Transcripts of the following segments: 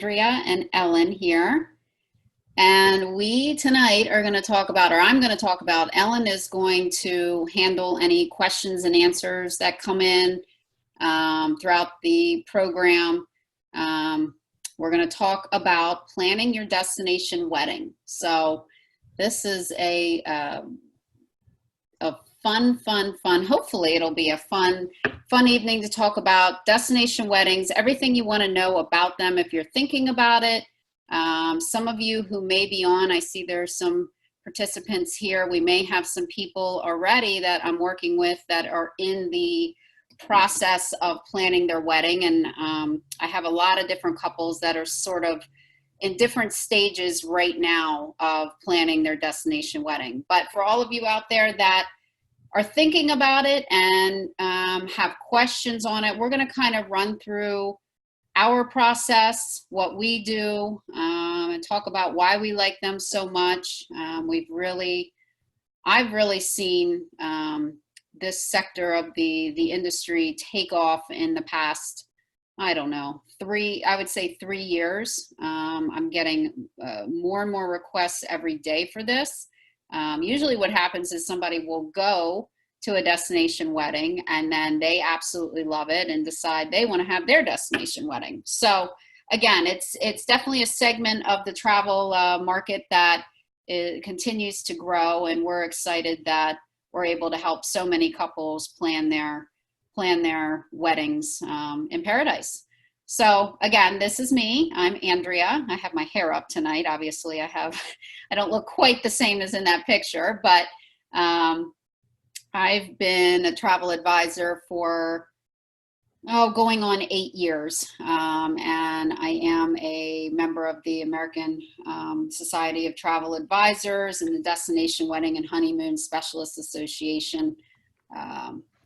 Andrea and Ellen here. And we tonight are going to talk about, or I'm going to talk about, Ellen is going to handle any questions and answers that come in throughout the program. We're going to talk about planning your destination wedding. So this is a fun. Hopefully it'll be a fun evening to talk about destination weddings, everything you want to know about them if you're thinking about it. Some of you who may be on, I see there's some participants here. We may have some people already that I'm working with that are in the process of planning their wedding. And I have a lot of different couples that are sort of in different stages right now of planning their destination wedding. But for all of you out there that are thinking about it and have questions on it, we're going to kind of run through our process, what we do, and talk about why we like them so much. I've really seen this sector of the industry take off in the past, I don't know, I would say 3 years. I'm getting more and more requests every day for this. Usually what happens is somebody will go to a destination wedding and then they absolutely love it and decide they want to have their destination wedding. So again, it's definitely a segment of the travel market that continues to grow, and we're excited that we're able to help so many couples plan their weddings in paradise. So again, this is me. I'm Andrea. I have my hair up tonight. Obviously, I don't look quite the same as in that picture, but I've been a travel advisor for, going on 8 years. And I am a member of the American Society of Travel Advisors and the Destination Wedding and Honeymoon Specialists Association.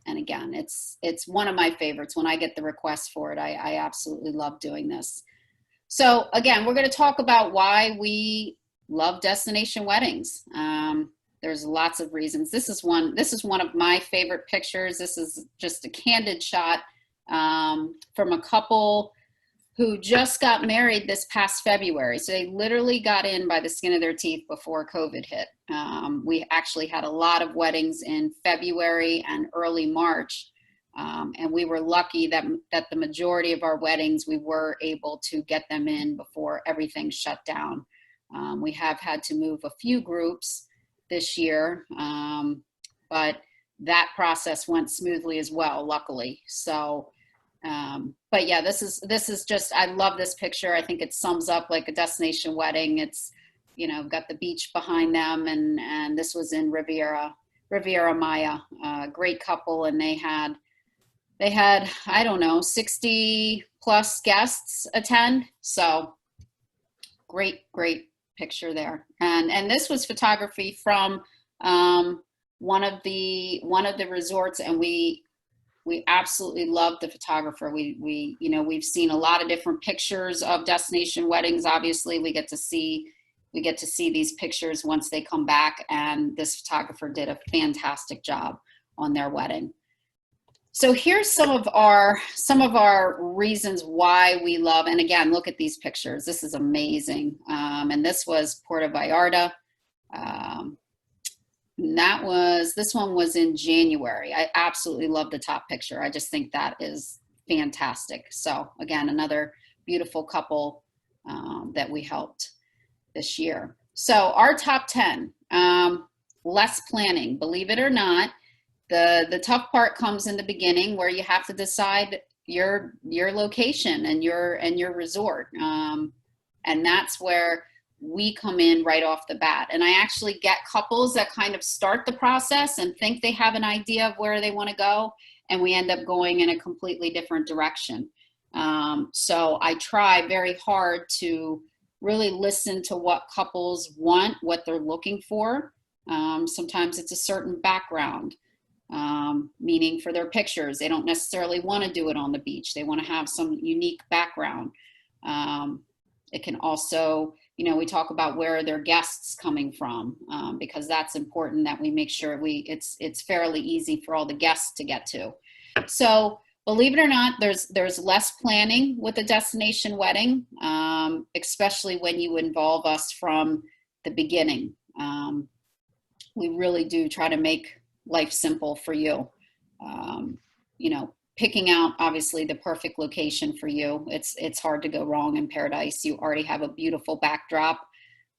And again, it's one of my favorites. When I get the request for it, I absolutely love doing this. So again, we're going to talk about why we love destination weddings. There's lots of reasons. This is one of my favorite pictures. This is just a candid shot from a couple who just got married this past February. So they literally got in by the skin of their teeth before COVID hit. We actually had a lot of weddings in February and early March. And we were lucky that the majority of our weddings, we were able to get them in before everything shut down. We have had to move a few groups this year, but that process went smoothly as well, luckily. So, but yeah, this is just, I love this picture. I think it sums up like a destination wedding. It's, got the beach behind them, and this was in Riviera Maya, great couple. And they had, I don't know, 60 plus guests attend. So great picture there. And this was photography from one of the resorts, and we absolutely love the photographer. We've seen a lot of different pictures of destination weddings. Obviously, we get to see these pictures once they come back, and this photographer did a fantastic job on their wedding. So here's some of our reasons why we love, and again, look at these pictures. This is amazing. And this was Puerto Vallarta. This one was in January. I absolutely love the top picture. I just think that is fantastic. So again, another beautiful couple that we helped this year. So our top 10, less planning, believe it or not. The tough part comes in the beginning, where you have to decide your location and your resort. And that's where we come in right off the bat. And I actually get couples that kind of start the process and think they have an idea of where they want to go, and we end up going in a completely different direction. So I try very hard to really listen to what couples want, what they're looking for. Sometimes it's a certain background. Meaning for their pictures, they don't necessarily want to do it on the beach. They want to have some unique background. It can also, we talk about where are their guests coming from, because that's important that we make sure it's fairly easy for all the guests to get to. So Believe it or not, there's less planning with a destination wedding, especially when you involve us from the beginning. We really do try to make life simple for you. Um, you know, picking out obviously the perfect location for you. It's hard to go wrong in Paradise. You already have a beautiful backdrop,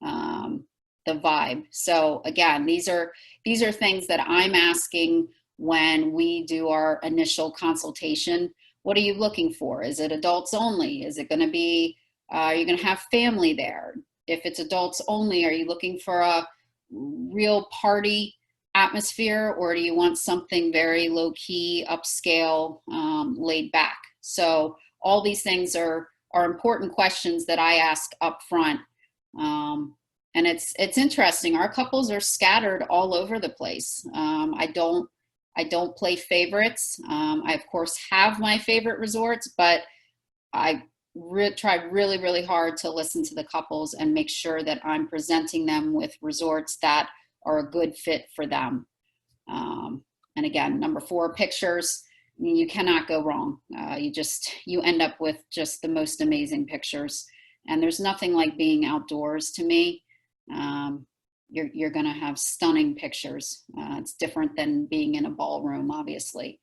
um, the vibe. So again, these are things that I'm asking when we do our initial consultation. What are you looking for? Is it adults only? Is it going to be? Are you going to have family there? If it's adults only, are you looking for a real party atmosphere, or do you want something very low key, upscale, laid back? So all these things are important questions that I ask up front. And it's interesting. Our couples are scattered all over the place. I don't play favorites. I of course have my favorite resorts, but I try really, really hard to listen to the couples and make sure that I'm presenting them with resorts that are a good fit for them. And again, number four, pictures. You cannot go wrong. You end up with just the most amazing pictures. And there's nothing like being outdoors to me. You're going to have stunning pictures. It's different than being in a ballroom, obviously.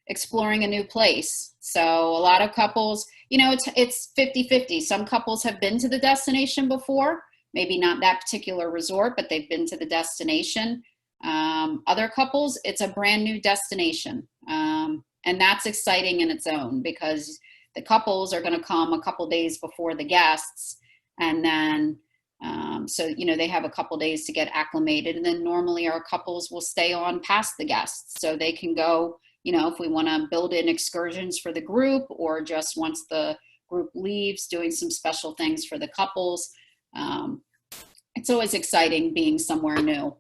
Exploring a new place. So a lot of couples, it's 50-50. Some couples have been to the destination before, maybe not that particular resort, but they've been to the destination. Other couples, it's a brand new destination. And that's exciting in its own, because the couples are going to come a couple days before the guests. And then, they have a couple days to get acclimated. And then normally our couples will stay on past the guests, so they can go, if we want to build in excursions for the group, or just once the group leaves, doing some special things for the couples. It's always exciting being somewhere new.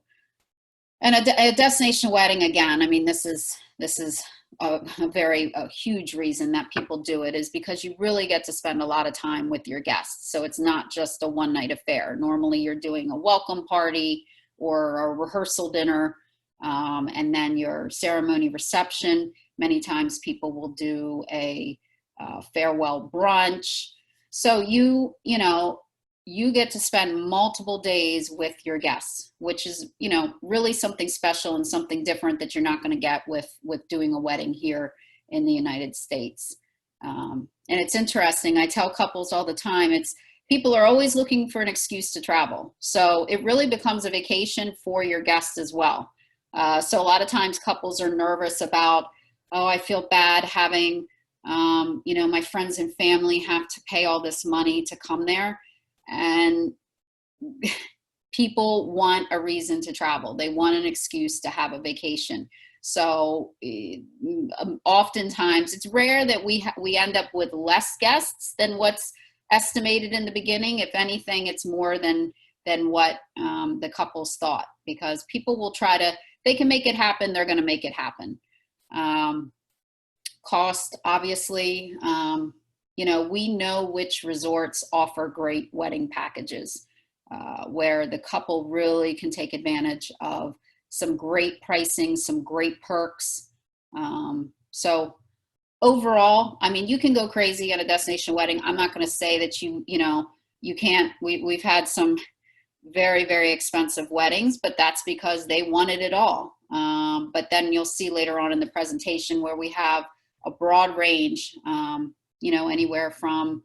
And a destination wedding, again, I mean, this is a huge reason that people do it, is because you really get to spend a lot of time with your guests. So it's not just a one night affair. Normally you're doing a welcome party or a rehearsal dinner, and then your ceremony reception. Many times people will do a farewell brunch. So you get to spend multiple days with your guests, which is, really something special and something different that you're not going to get with doing a wedding here in the United States. And it's interesting. I tell couples all the time, people are always looking for an excuse to travel. So it really becomes a vacation for your guests as well. So a lot of times couples are nervous about, oh, I feel bad having, my friends and family have to pay all this money to come there. And people want a reason to travel. They want an excuse to have a vacation. So oftentimes it's rare that we end up with less guests than what's estimated in the beginning. If anything, it's more than what the couples thought, because people will they can make it happen. They're going to make it happen. Cost, obviously, we know which resorts offer great wedding packages, where the couple really can take advantage of some great pricing, some great perks. So overall, I mean, you can go crazy at a destination wedding. I'm not going to say that you can't. We've had some very, very expensive weddings, but that's because they wanted it all. But then you'll see later on in the presentation where we have a broad range, anywhere from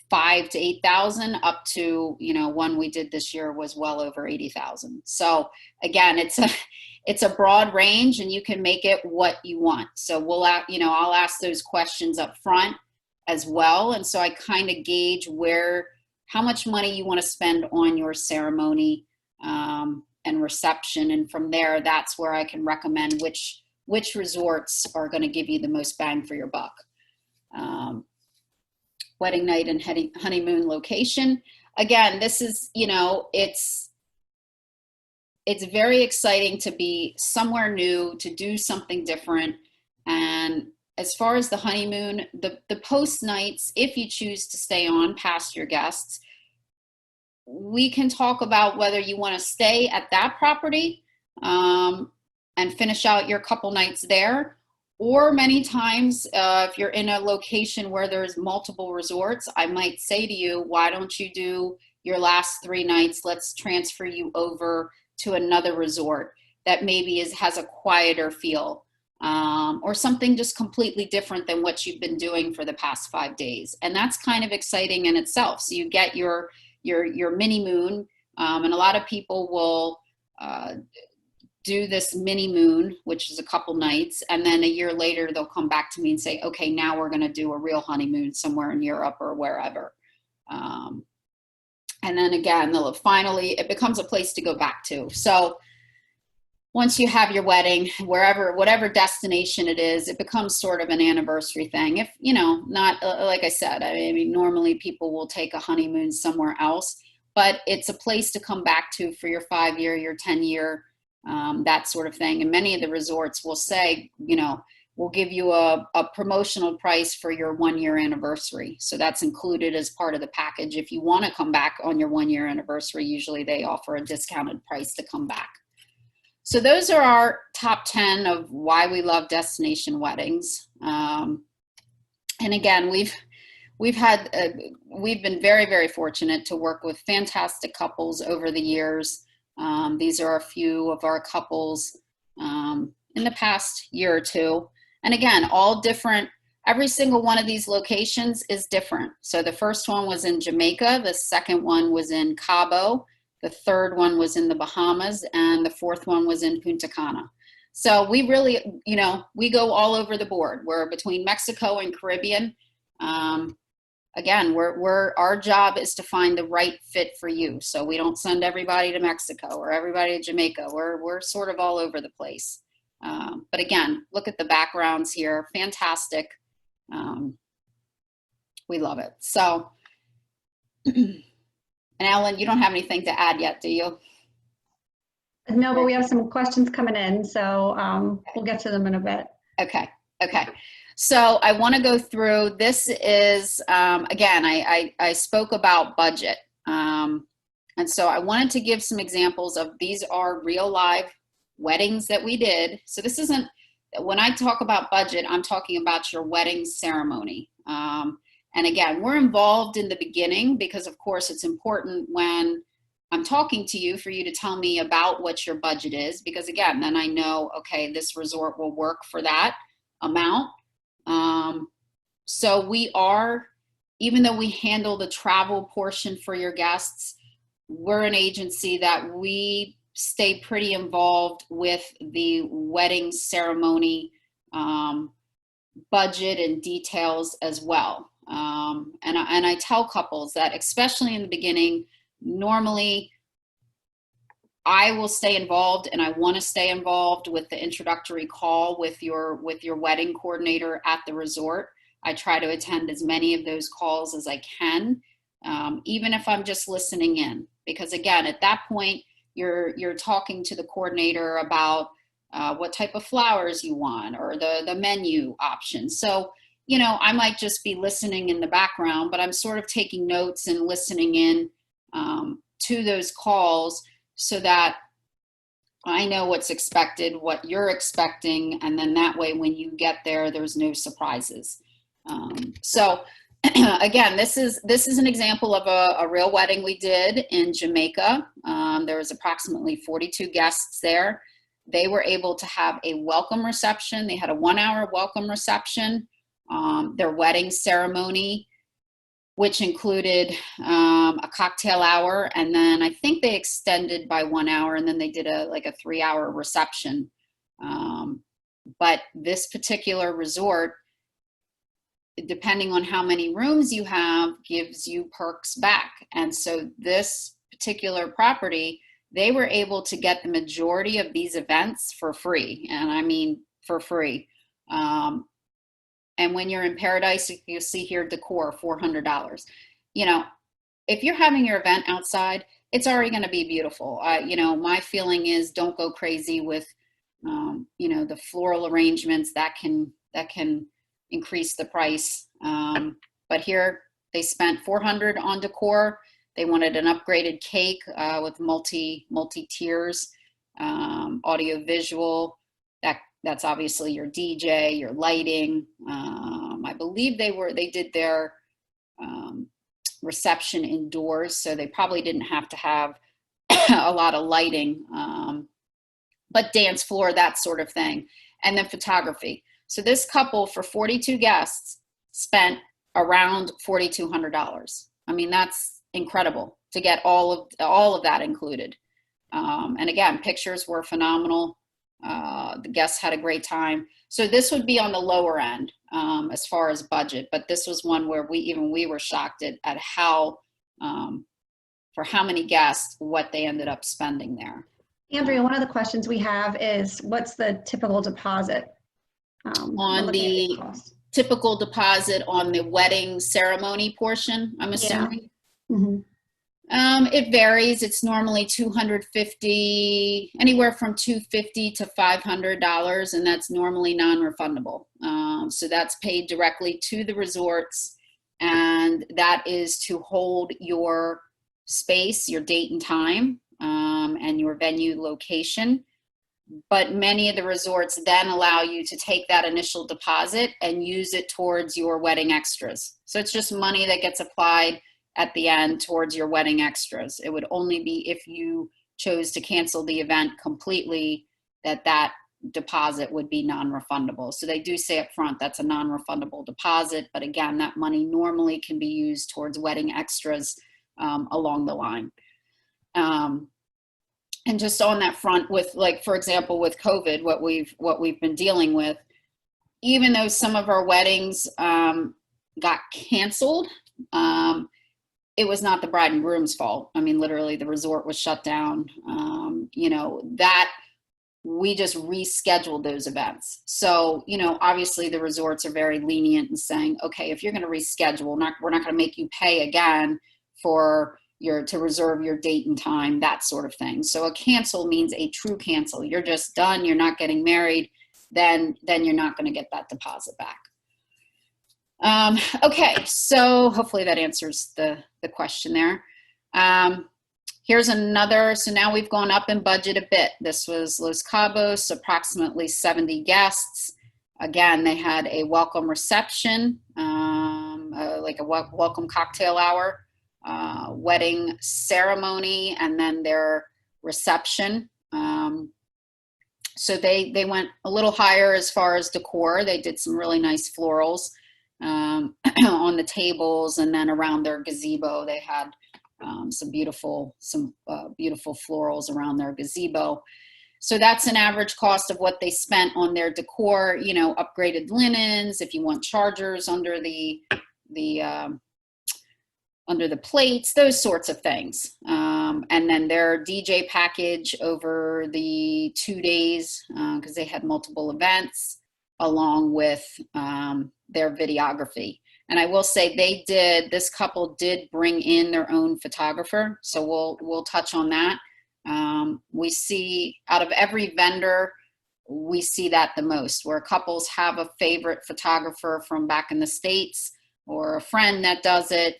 5,000 to 8,000 up to, one we did this year was well over 80,000. So again, it's a broad range, and you can make it what you want. So I'll ask those questions up front as well. And so I kind of gauge how much money you want to spend on your ceremony, and reception. And from there, that's where I can recommend which resorts are going to give you the most bang for your buck. Wedding night and honeymoon location. Again, this is, it's very exciting to be somewhere new, to do something different. And as far as the honeymoon, the post nights, if you choose to stay on past your guests, we can talk about whether you want to stay at that property, and finish out your couple nights there, Or many times, if you're in a location where there's multiple resorts, I might say to you, why don't you do your last 3 nights? Let's transfer you over to another resort that maybe has a quieter feel, or something just completely different than what you've been doing for the past 5 days. And that's kind of exciting in itself. So you get your mini moon, and a lot of people will do this mini moon, which is a couple nights, and then a year later they'll come back to me and say, okay, now we're going to do a real honeymoon somewhere in Europe or wherever. And then again, they'll finally, it becomes a place to go back to. So once you have your wedding, whatever destination it is, it becomes sort of an anniversary thing. If, not, like I said, I mean, normally people will take a honeymoon somewhere else, but it's a place to come back to for your 5-year, your 10-year, that sort of thing. And many of the resorts will say, we'll give you a promotional price for your 1-year anniversary. So that's included as part of the package. If you want to come back on your 1-year anniversary, usually they offer a discounted price to come back. So those are our top 10 of why we love destination weddings. And again, we've been very, very fortunate to work with fantastic couples over the years. These are a few of our couples in the past year or two. And again, all different, every single one of these locations is different. So the first one was in Jamaica, the second one was in Cabo, the third one was in the Bahamas, and the fourth one was in Punta Cana. So we really, we go all over the board. We're between Mexico and Caribbean. Again, our job is to find the right fit for you. So we don't send everybody to Mexico or everybody to Jamaica. We're sort of all over the place. But again, look at the backgrounds here. Fantastic. We love it. So, and Ellen, you don't have anything to add yet, do you? No, but we have some questions coming in, so we'll get to them in a bit. Okay. So I want to go through, this is, again, I spoke about budget. And so I wanted to give some examples of, these are real live weddings that we did. So this isn't, when I talk about budget, I'm talking about your wedding ceremony. And again, we're involved in the beginning because of course it's important when I'm talking to you for you to tell me about what your budget is, because again, then I know, okay, this resort will work for that amount. So we are, even though we handle the travel portion for your guests, we're an agency that we stay pretty involved with the wedding ceremony budget and details as well. And I tell couples that, especially in the beginning, normally I will stay involved, and I want to stay involved with the introductory call with your wedding coordinator at the resort. I try to attend as many of those calls as I can, even if I'm just listening in, because again, at that point, you're talking to the coordinator about what type of flowers you want or the menu options. So, I might just be listening in the background, but I'm sort of taking notes and listening in to those calls so that I know what's expected, what you're expecting, and then that way when you get there, there's no surprises. So again, this is an example of a real wedding we did in Jamaica. There was approximately 42 guests there. They were able to have a welcome reception. They had a 1-hour welcome reception. Their wedding ceremony, which included a cocktail hour, and then I think they extended by 1 hour, and then they did a 3-hour reception. But this particular resort, depending on how many rooms you have, gives you perks back. And so this particular property, they were able to get the majority of these events for free, and I mean for free. And when you're in Paradise, you'll see here decor, $400. If you're having your event outside, it's already going to be beautiful. My feeling is don't go crazy with, the floral arrangements that can increase the price. But here they spent $400 on decor. They wanted an upgraded cake with multi tiers, audio visual. That's obviously your DJ, your lighting. I believe they did their reception indoors, so they probably didn't have to have a lot of lighting, but dance floor, that sort of thing. And then photography. So this couple, for 42 guests, spent around $4,200. I mean, that's incredible to get all of that included. And again, pictures were phenomenal. The guests had a great time. So this would be on the lower end as far as budget, but this was one where we were shocked at how, for how many guests, what they ended up spending there. Andrea, one of the questions we have is, what's the typical deposit? On the typical deposit on the wedding ceremony portion, I'm assuming? Yeah. Mm-hmm. It varies. It's normally $250, anywhere from $250 to $500, and that's normally non-refundable. So that's paid directly to the resorts, and that is to hold your space, your date and time, and your venue location. But many of the resorts then allow you to take that initial deposit and use it towards your wedding extras. So it's just money that gets applied at the end towards your wedding extras. It would only be if you chose to cancel the event completely that deposit would be non-refundable. So they do say up front that's a non-refundable deposit, but again, that money normally can be used towards wedding extras along the line. And just on that front, with, like, for example, with COVID, what we've been dealing with, even though some of our weddings got canceled, it was not the bride and groom's fault. I mean, literally the resort was shut down. That we just rescheduled those events. So, obviously the resorts are very lenient in saying, okay, if you're going to reschedule, we're not going to make you pay again to reserve your date and time, that sort of thing. So a cancel means a true cancel. You're just done. You're not getting married. Then you're not going to get that deposit back. Okay, so hopefully that answers the question there. Here's another, so now we've gone up in budget a bit. This was Los Cabos, approximately 70 guests. Again, they had a welcome reception, like a welcome cocktail hour, wedding ceremony, and then their reception. So they went a little higher as far as decor. They did some really nice florals on the tables, and then around their gazebo they had some beautiful florals around their gazebo. So that's an average cost of what they spent on their decor. Upgraded linens, if you want chargers under the plates, those sorts of things. And then their DJ package over the 2 days, because they had multiple events, along with their videography. And I will say this couple did bring in their own photographer. So we'll touch on that. We see, out of every vendor, we see that the most, where couples have a favorite photographer from back in the States or a friend that does it.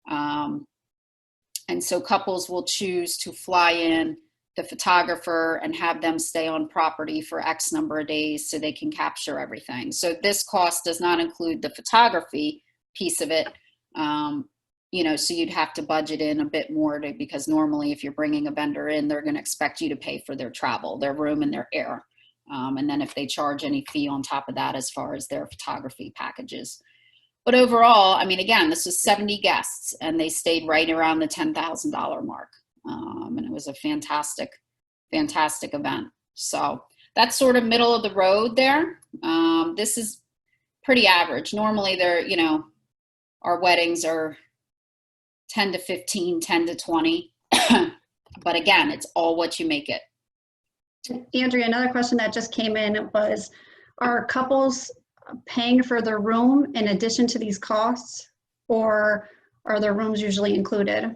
And so couples will choose to fly in the photographer and have them stay on property for X number of days so they can capture everything. So this cost does not include the photography piece of it. So you'd have to budget in a bit more because normally if you're bringing a vendor in, they're going to expect you to pay for their travel, their room, and their air. And then if they charge any fee on top of that as far as their photography packages. But overall, I mean, again, this was 70 guests and they stayed right around the $10,000 mark. And it was a fantastic event. So that's sort of middle of the road there. This is pretty average. Normally our weddings are 10 to 15, 10 to 20. But again, it's all what you make it. Andrea, another question that just came in was, are couples paying for their room in addition to these costs, or are their rooms usually included?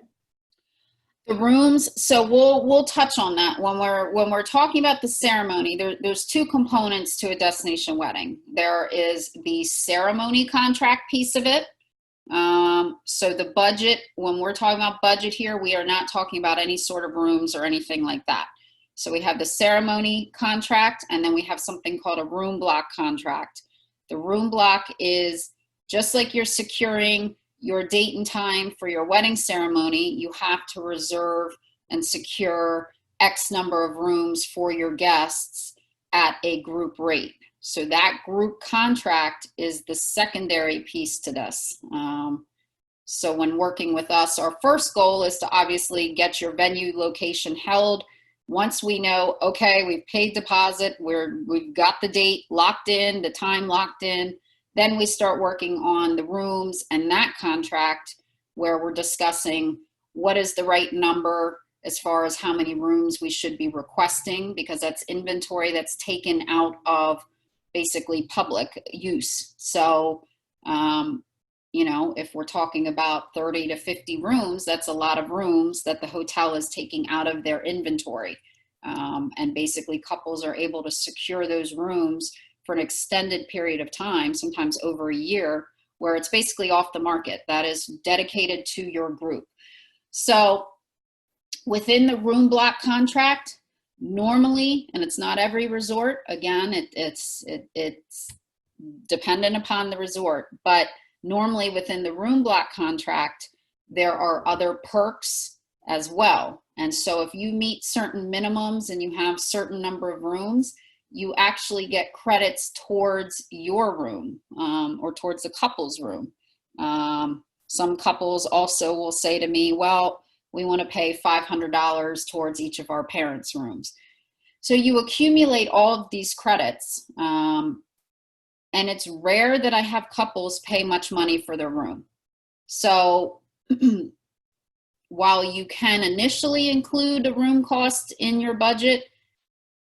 The rooms, so we'll touch on that when we're talking about the ceremony. There's two components to a destination wedding. There is the ceremony contract piece of it. So the budget, when we're talking about budget here, we are not talking about any sort of rooms or anything like that. So we have the ceremony contract, and then we have something called a room block contract. The room block is just like you're securing your date and time for your wedding ceremony, you have to reserve and secure X number of rooms for your guests at a group rate. So that group contract is the secondary piece to this. So when working with us, our first goal is to obviously get your venue location held. Once we know, okay, we've paid deposit, we've got the date locked in, the time locked in, then we start working on the rooms and that contract where we're discussing what is the right number as far as how many rooms we should be requesting, because that's inventory that's taken out of basically public use. So, you know, if we're talking about 30 to 50 rooms, that's a lot of rooms that the hotel is taking out of their inventory. And basically couples are able to secure those rooms for an extended period of time, sometimes over a year, where it's basically off the market. That is dedicated to your group. So within the room block contract, normally, and it's not every resort, again, it's dependent upon the resort, but normally within the room block contract, there are other perks as well. And so if you meet certain minimums and you have certain number of rooms, you actually get credits towards your room or towards the couple's room. Some couples also will say to me, well, we want to pay $500 towards each of our parents' rooms. So you accumulate all of these credits. And it's rare that I have couples pay much money for their room. So while you can initially include a room cost in your budget,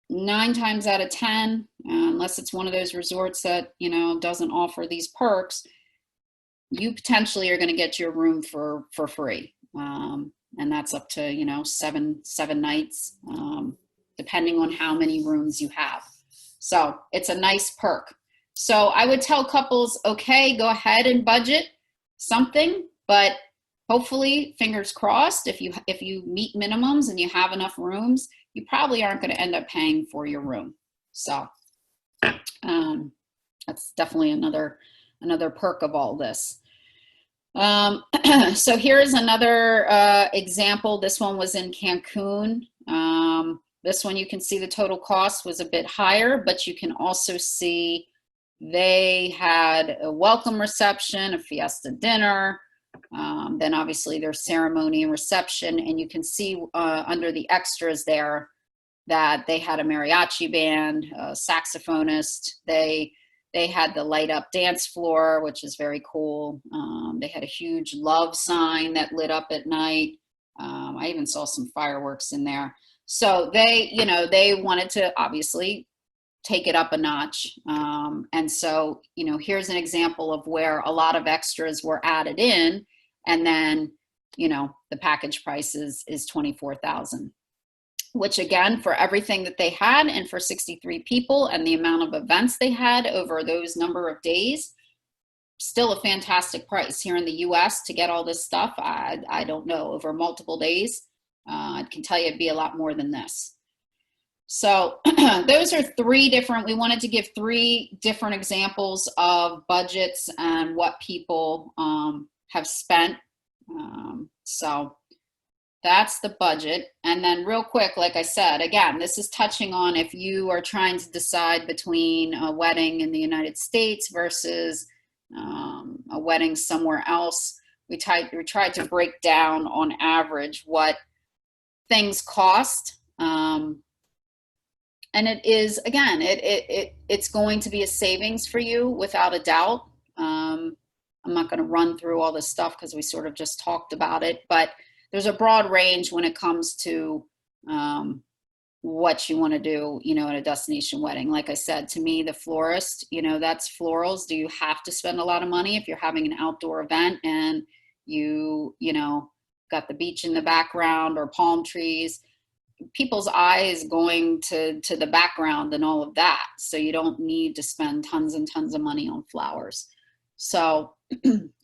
9 times out of 10, unless it's one of those resorts that, you know, doesn't offer these perks, you potentially are going to get your room for free. And that's up to, you know, seven nights, depending on how many rooms you have. So it's a nice perk. So I would tell couples, okay, go ahead and budget something, but hopefully, fingers crossed, if you meet minimums and you have enough rooms, you probably aren't going to end up paying for your room. So that's definitely another perk of all this. So here's another example. This one was in Cancun. This one you can see the total cost was a bit higher, but you can also see they had a welcome reception, a fiesta dinner, then obviously their ceremony and reception, and you can see under the extras there that they had a mariachi band, a saxophonist. They had the light up dance floor, which is very cool. They had a huge love sign that lit up at night. I even saw some fireworks in there. So they, you know, they wanted to obviously take it up a notch. And so, you know, here's an example of where a lot of extras were added in, and then, you know, the package price is $24,000, which again, for everything that they had and for 63 people and the amount of events they had over those number of days, still a fantastic price. Here in the US to get all this stuff, I don't know, over multiple days, I can tell you it'd be a lot more than this. So those are we wanted to give 3 different examples of budgets and what people have spent. So that's the budget. And then real quick, like I said, again, this is touching on if you are trying to decide between a wedding in the United States versus a wedding somewhere else. We tried to break down on average what things cost. And it is, again, it's going to be a savings for you without a doubt. I'm not going to run through all this stuff because we sort of just talked about it, but there's a broad range when it comes to what you want to do, you know, at a destination wedding. Like I said, to me, the florist, you know, that's florals. Do you have to spend a lot of money if you're having an outdoor event and you know, got the beach in the background or palm trees? People's eye is going to the background and all of that. So you don't need to spend tons and tons of money on flowers. So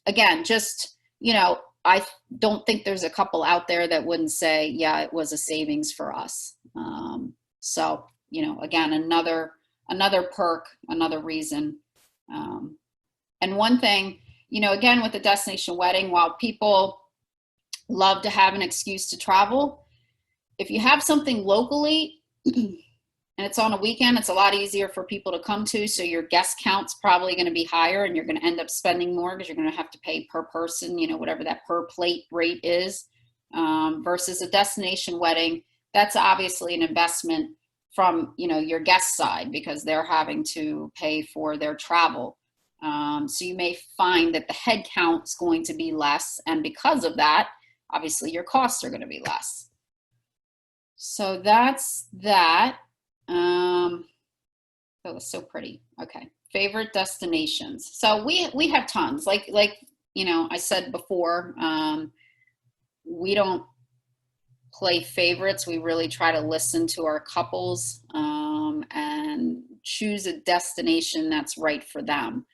again, just, you know, I don't think there's a couple out there that wouldn't say, yeah, it was a savings for us. So, you know, again, another perk, another reason. And one thing, you know, again, with the destination wedding, while people love to have an excuse to travel, if you have something locally and it's on a weekend, it's a lot easier for people to come to. So your guest count's probably going to be higher and you're going to end up spending more because you're going to have to pay per person, you know, whatever that per plate rate is, versus a destination wedding. That's obviously an investment from, you know, your guest side because they're having to pay for their travel. So you may find that the head count is going to be less. And because of that, obviously your costs are going to be less. So that's that. Oh, it's so pretty. Okay. Favorite destinations. So we have tons. Like, you know, I said before, we don't play favorites. We really try to listen to our couples, and choose a destination that's right for them.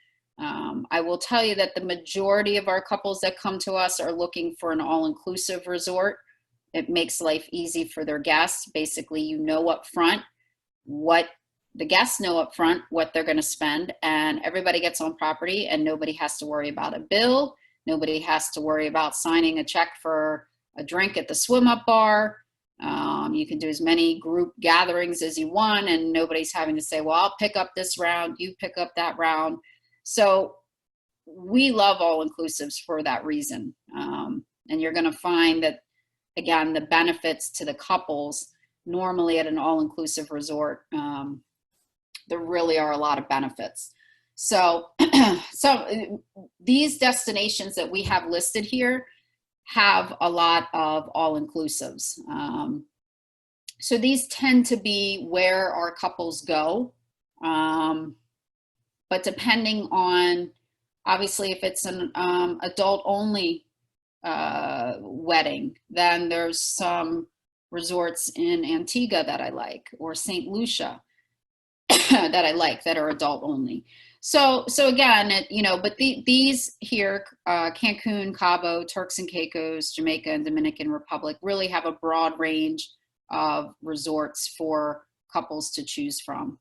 I will tell you that the majority of our couples that come to us are looking for an all-inclusive resort. It makes life easy for their guests. Basically, you know up front what the guests know up front, what they're going to spend, and everybody gets on property and nobody has to worry about a bill. Nobody has to worry about signing a check for a drink at the swim up bar. You can do as many group gatherings as you want and nobody's having to say, well, I'll pick up this round, you pick up that round. So we love all inclusives for that reason. And you're going to find that, again, the benefits to the couples normally at an all-inclusive resort, there really are a lot of benefits. So, these destinations that we have listed here have a lot of all-inclusives. So these tend to be where our couples go. But depending on, obviously, if it's an adult-only wedding, then there's some resorts in Antigua that I like, or St. Lucia that I like that are adult-only. So again, you know, but these here, Cancun, Cabo, Turks and Caicos, Jamaica, and Dominican Republic really have a broad range of resorts for couples to choose from,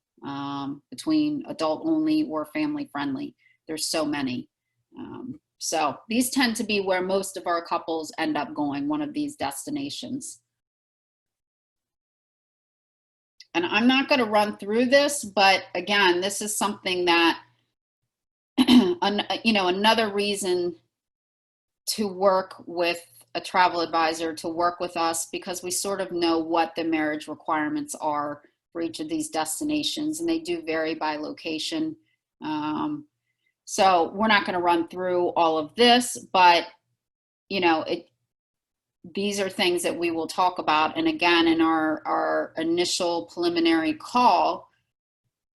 between adult-only or family-friendly. There's so many. So these tend to be where most of our couples end up going, one of these destinations. And I'm not going to run through this, but again, this is something that, you know, another reason to work with a travel advisor, to work with us, because we sort of know what the marriage requirements are for each of these destinations, and they do vary by location. So we're not going to run through all of this, but, you know, these are things that we will talk about. And again, in our initial preliminary call,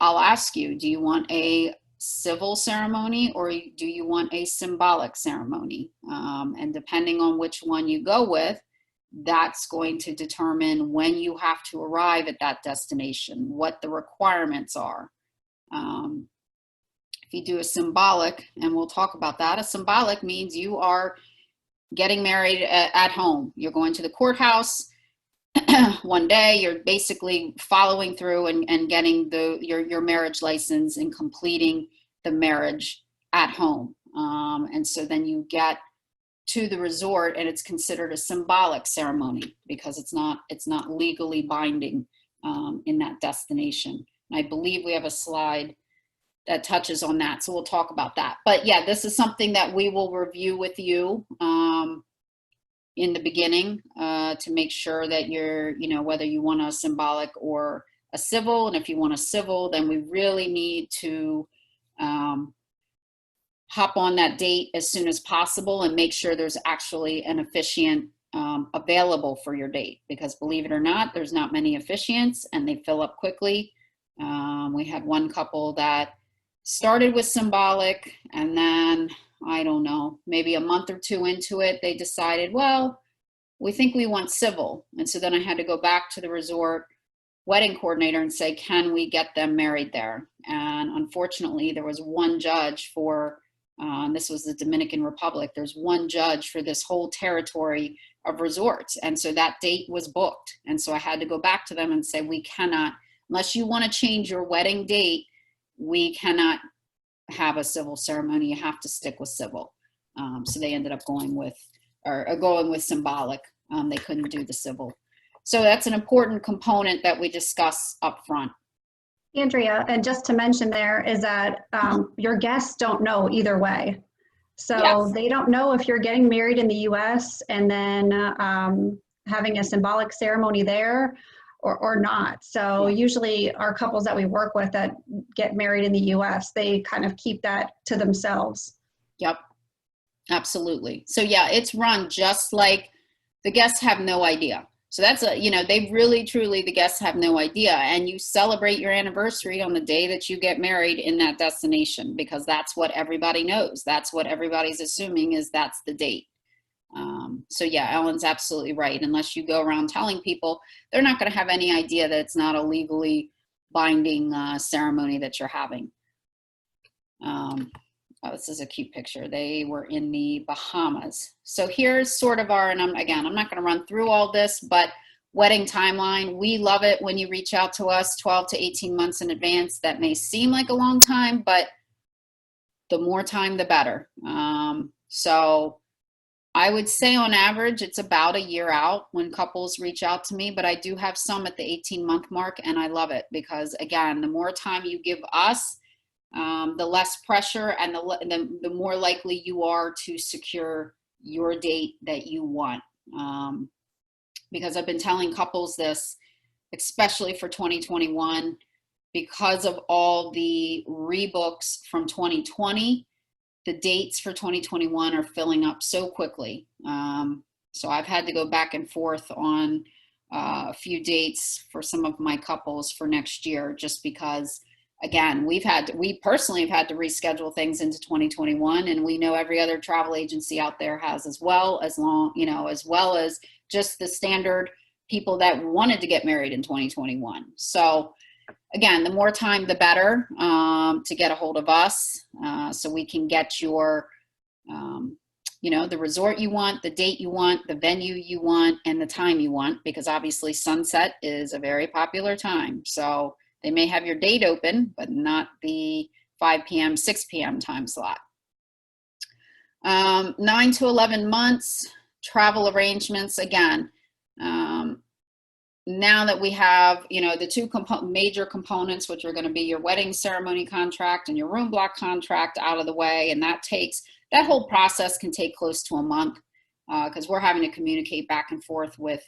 I'll ask you, do you want a civil ceremony or do you want a symbolic ceremony? And depending on which one you go with, that's going to determine when you have to arrive at that destination, what the requirements are. If you do a symbolic, and we'll talk about that, a symbolic means you are getting married at home. You're going to the courthouse one day. You're basically following through and getting your marriage license and completing the marriage at home. And so then you get to the resort and it's considered a symbolic ceremony because it's not legally binding in that destination. And I believe we have a slide that touches on that. So we'll talk about that. But yeah, this is something that we will review with you in the beginning to make sure that you're, you know, whether you want a symbolic or a civil. And if you want a civil, then we really need to hop on that date as soon as possible and make sure there's actually an officiant available for your date, because believe it or not, there's not many officiants and they fill up quickly. We had one couple that started with symbolic, and then, I don't know, maybe a month or two into it, they decided, well, we think we want civil. And so then I had to go back to the resort wedding coordinator and say, can we get them married there? And unfortunately, there was one judge for And this was the Dominican Republic. There's one judge for this whole territory of resorts. And so that date was booked. And so I had to go back to them and say, we cannot, unless you want to change your wedding date, we cannot have a civil ceremony. You have to stick with civil. So they ended up going with symbolic. They couldn't do the civil. So that's an important component that we discuss up front. Andrea, and just to mention there is that your guests don't know either way. So Yes. they don't know if you're getting married in the US and then having a symbolic ceremony there or not. So usually our couples that we work with that get married in the US, they kind of keep that to themselves. Yep, absolutely. So yeah, it's run just like the guests have no idea. So that's they really, truly, the guests have no idea. And you celebrate your anniversary on the day that you get married in that destination, because that's what everybody knows. That's what everybody's assuming is that's the date. So yeah, Ellen's absolutely right. Unless you go around telling people, they're not going to have any idea that it's not a legally binding ceremony that you're having. Oh, this is a cute picture. They were in the Bahamas. So here's sort of our, and I'm not going to run through all this, but wedding timeline. We love it when you reach out to us 12 to 18 months in advance. That may seem like a long time, but the more time, the better. So I would say on average, it's about a year out when couples reach out to me, but I do have some at the 18-month mark, and I love it because, again, the more time you give us, the less pressure and the more likely you are to secure your date that you want. Because I've been telling couples this, especially for 2021, because of all the rebooks from 2020, the dates for 2021 are filling up so quickly. So I've had to go back and forth on a few dates for some of my couples for next year, just because, again, we personally have had to reschedule things into 2021, and we know every other travel agency out there has as well as just the standard people that wanted to get married in 2021. So again, the more time, the better to get a hold of us, so we can get your, the resort you want, the date you want, the venue you want, and the time you want, because obviously sunset is a very popular time. So they may have your date open, but not the 5 p.m., 6 p.m. time slot. 9 to 11 months, travel arrangements. Again, now that we have, the two major components, which are going to be your wedding ceremony contract and your room block contract out of the way, and that whole process can take close to a month, because we're having to communicate back and forth with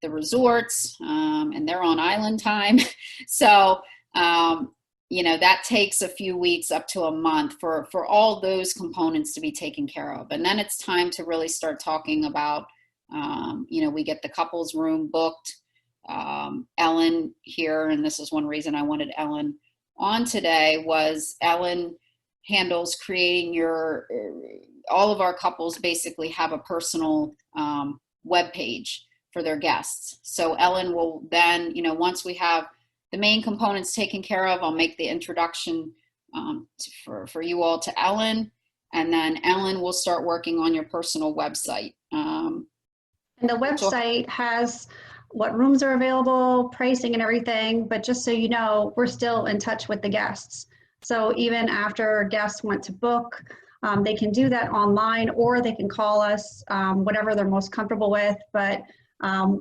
the resorts, and they're on island time. So, that takes a few weeks up to a month for all those components to be taken care of. And then it's time to really start talking about, we get the couple's room booked. Ellen here, and this is one reason I wanted Ellen on today, was Ellen handles creating all of our couples basically have a personal web page for their guests. So Ellen will then, once we have the main components taken care of, I'll make the introduction for you all to Ellen, and then Ellen will start working on your personal website. And the website has what rooms are available, pricing and everything, but just so you know, we're still in touch with the guests. So even after guests want to book, they can do that online, or they can call us, whatever they're most comfortable with, but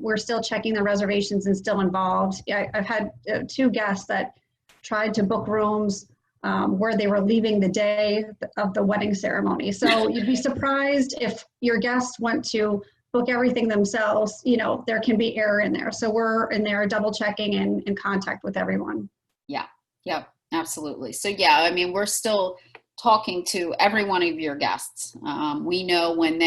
we're still checking the reservations and still involved. I've had 2 guests that tried to book rooms where they were leaving the day of the wedding ceremony. So you'd be surprised if your guests want to book everything themselves, there can be error in there. So we're in there double checking and in contact with everyone. Yeah, absolutely. So yeah, we're still talking to every one of your guests. We know when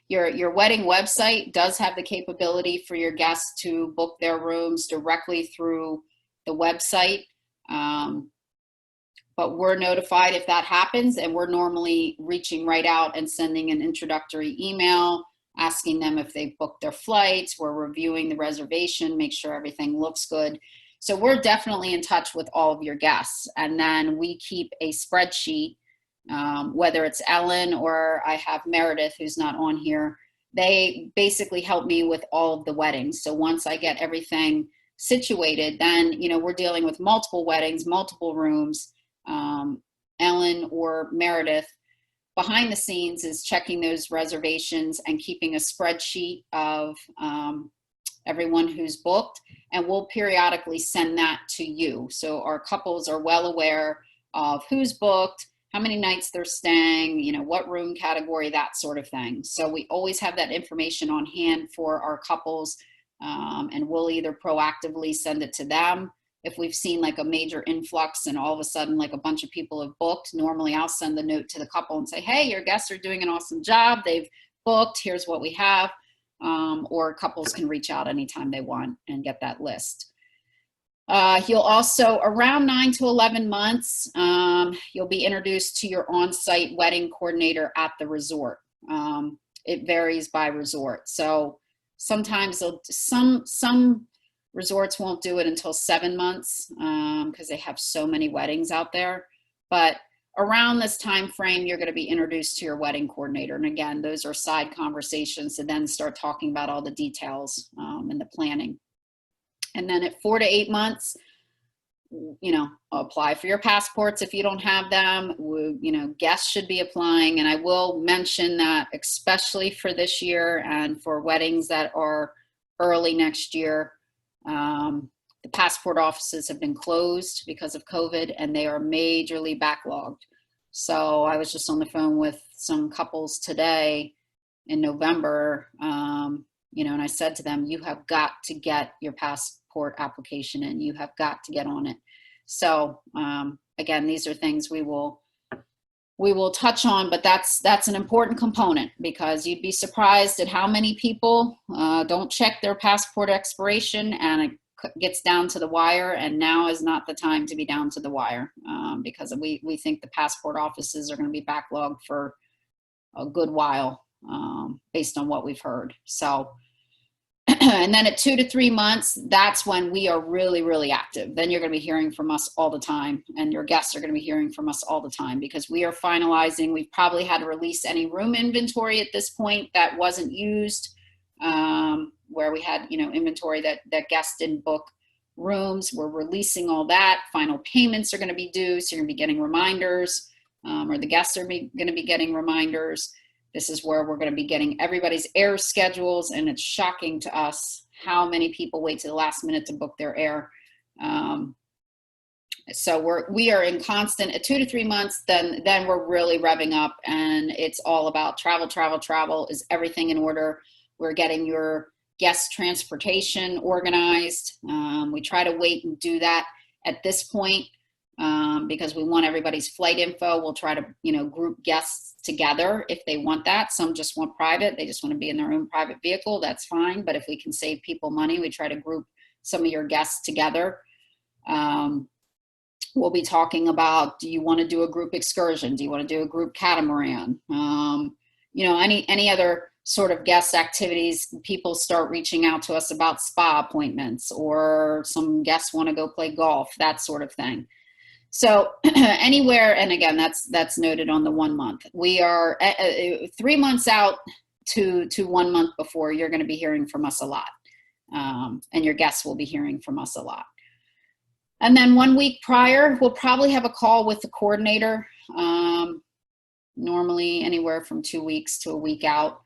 your wedding website does have the capability for your guests to book their rooms directly through the website. But we're notified if that happens, and we're normally reaching right out and sending an introductory email, asking them if they've booked their flights. We're reviewing the reservation, make sure everything looks good. So we're definitely in touch with all of your guests. And then we keep a spreadsheet whether it's Ellen or I have Meredith, who's not on here. They basically help me with all of the weddings. So once I get everything situated, then, you know, we're dealing with multiple weddings, multiple rooms. Ellen or Meredith behind the scenes is checking those reservations and keeping a spreadsheet of everyone who's booked, and we'll periodically send that to you. So our couples are well aware of who's booked, how many nights they're staying, you know, what room category, that sort of thing. So we always have that information on hand for our couples, and we'll either proactively send it to them. If we've seen like a major influx and all of a sudden like a bunch of people have booked, normally I'll send the note to the couple and say, hey, your guests are doing an awesome job. They've booked, here's what we have. Or couples can reach out anytime they want and get that list. You'll also, around 9 to 11 months, you'll be introduced to your on-site wedding coordinator at the resort. It varies by resort. So sometimes some resorts won't do it until 7 months because they have so many weddings out there. But around this time frame, you're going to be introduced to your wedding coordinator. And again, those are side conversations to then start talking about all the details and the planning. And then at 4 to 8 months, you know, apply for your passports if you don't have them. You know, guests should be applying. And I will mention that especially for this year and for weddings that are early next year, the passport offices have been closed because of COVID and they are majorly backlogged. So I was just on the phone with some couples today in November, you know, and I said to them, you have got to get your passport application in, you have got to get on it. So again, these are things we will touch on, but that's an important component because you'd be surprised at how many people don't check their passport expiration and it gets down to the wire, and now is not the time to be down to the wire because we think the passport offices are going to be backlogged for a good while based on what we've heard. So and then at 2 to 3 months, that's when we are really, really active. Then you're going to be hearing from us all the time, and your guests are going to be hearing from us all the time because we are finalizing. We've probably had to release any room inventory at this point that wasn't used, where we had, you know, inventory that guests didn't book rooms. We're releasing all that. Final payments are going to be due, so you're going to be getting reminders, or the guests are going to be getting reminders. This is where we're going to be getting everybody's air schedules, and it's shocking to us how many people wait to the last minute to book their air. So we are in constant at 2 to 3 months. Then we're really revving up, and it's all about travel, travel, travel. Is everything in order? We're getting your guest transportation organized. We try to wait and do that at this point because we want everybody's flight info. We'll try to, you know, group guests together if they want that. Some just want private. They just want to be in their own private vehicle. That's fine. But if we can save people money, we try to group some of your guests together. We'll be talking about, do you want to do a group excursion? Do you want to do a group catamaran? You know, any other sort of guest activities. People start reaching out to us about spa appointments, or some guests want to go play golf, that sort of thing. So anywhere, and again, that's noted on the 1 month. We are 3 months out to 1 month before, you're going to be hearing from us a lot. And your guests will be hearing from us a lot. And then 1 week prior, we'll probably have a call with the coordinator, normally anywhere from 2 weeks to a week out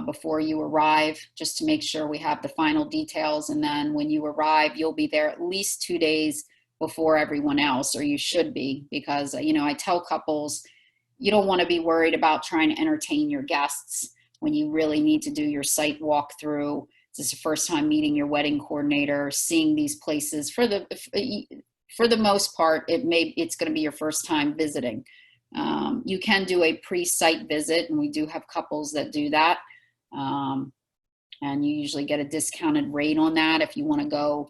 before you arrive, just to make sure we have the final details. And then when you arrive, you'll be there at least 2 days before everyone else, or you should be, because, you know, I tell couples, you don't want to be worried about trying to entertain your guests when you really need to do your site walkthrough. This is the first time meeting your wedding coordinator, seeing these places. For the most part, it's going to be your first time visiting. You can do a pre-site visit, and we do have couples that do that. And you usually get a discounted rate on that if you want to go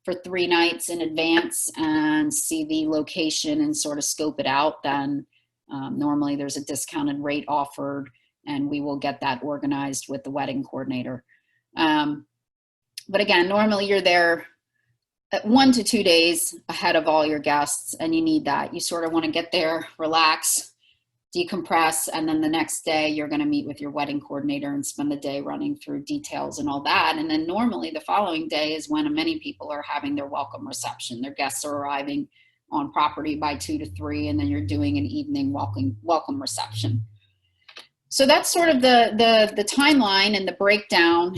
for 3 nights in advance and see the location and sort of scope it out. Then normally there's a discounted rate offered, and we will get that organized with the wedding coordinator. But again, normally you're there 1 to 2 days ahead of all your guests, and you need that. You sort of want to get there, relax, decompress, and then the next day you're going to meet with your wedding coordinator and spend the day running through details and all that. And then normally the following day is when many people are having their welcome reception. Their guests are arriving on property by 2 to 3, and then you're doing an evening welcome reception. So that's sort of the timeline and the breakdown.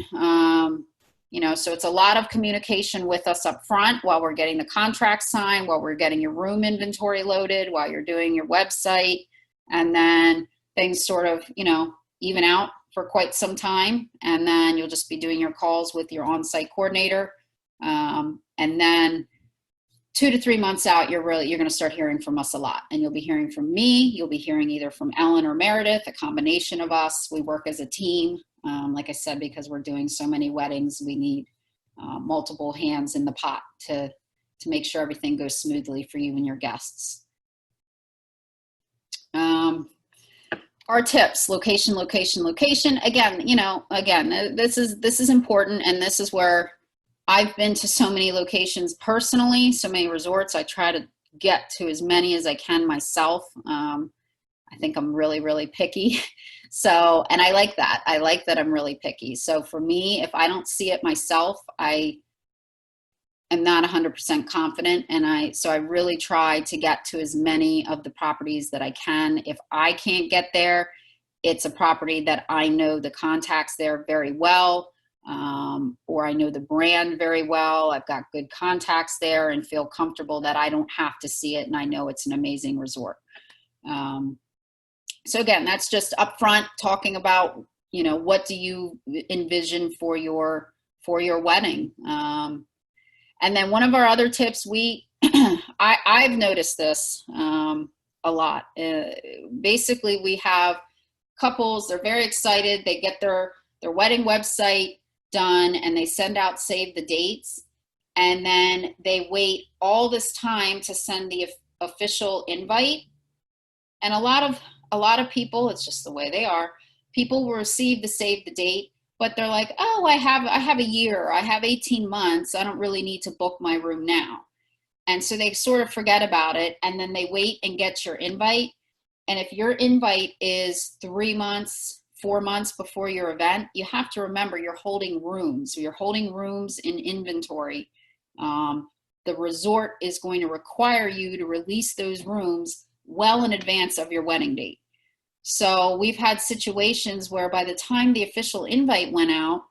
So it's a lot of communication with us up front while we're getting the contract signed, while we're getting your room inventory loaded, while you're doing your website. And then things sort of, even out for quite some time. And then you'll just be doing your calls with your on-site coordinator. And then 2 to 3 months out, you're going to start hearing from us a lot. And you'll be hearing from me. You'll be hearing either from Ellen or Meredith, a combination of us. We work as a team. Like I said, because we're doing so many weddings, we need multiple hands in the pot to make sure everything goes smoothly for you and your guests. Our tips: location, location, location. Again, this is important, and this is where I've been to so many locations personally, so many resorts. I try to get to as many as I can myself. I think I'm really, really picky. So, and I like that. I like that I'm really picky. So for me, if I don't see it myself, I am not 100% confident. So I really try to get to as many of the properties that I can. If I can't get there, it's a property that I know the contacts there very well, or I know the brand very well. I've got good contacts there and feel comfortable that I don't have to see it, and I know it's an amazing resort. So again, that's just upfront talking about, what do you envision for your wedding? And then one of our other tips, I've noticed this a lot. Basically, we have couples, they're very excited. They get their wedding website done and they send out save the dates. And then they wait all this time to send the official invite. And a lot of people, it's just the way they are, people will receive the save the date, but they're like, oh, I have a year, I have 18 months, I don't really need to book my room now. And so they sort of forget about it, and then they wait and get your invite. And if your invite is 3 months, 4 months before your event, you have to remember you're holding rooms. You're holding rooms in inventory. The resort is going to require you to release those rooms well in advance of your wedding date. So we've had situations where by the time the official invite went out,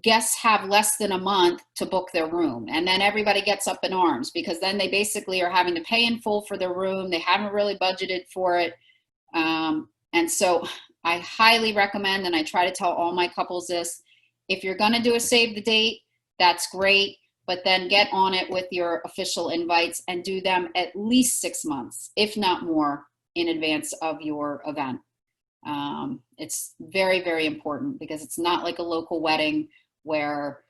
guests have less than a month to book their room. And then everybody gets up in arms because then they basically are having to pay in full for their room. They haven't really budgeted for it. And so I highly recommend, and I try to tell all my couples this, if you're going to do a save the date, that's great. But then get on it with your official invites and do them at least 6 months, if not more, in advance of your event. It's very, very important because it's not like a local wedding where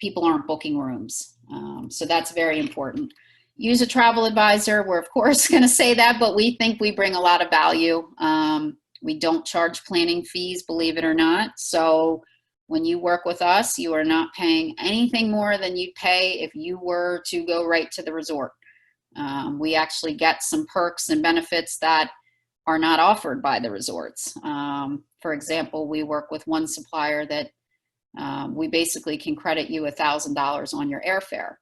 people aren't booking rooms. So that's very important. Use a travel advisor. We're of course going to say that, but we think we bring a lot of value. We don't charge planning fees, believe it or not. So when you work with us, you are not paying anything more than you'd pay if you were to go right to the resort. We actually get some perks and benefits that are not offered by the resorts. For example, we work with one supplier that we basically can credit you $1,000 on your airfare.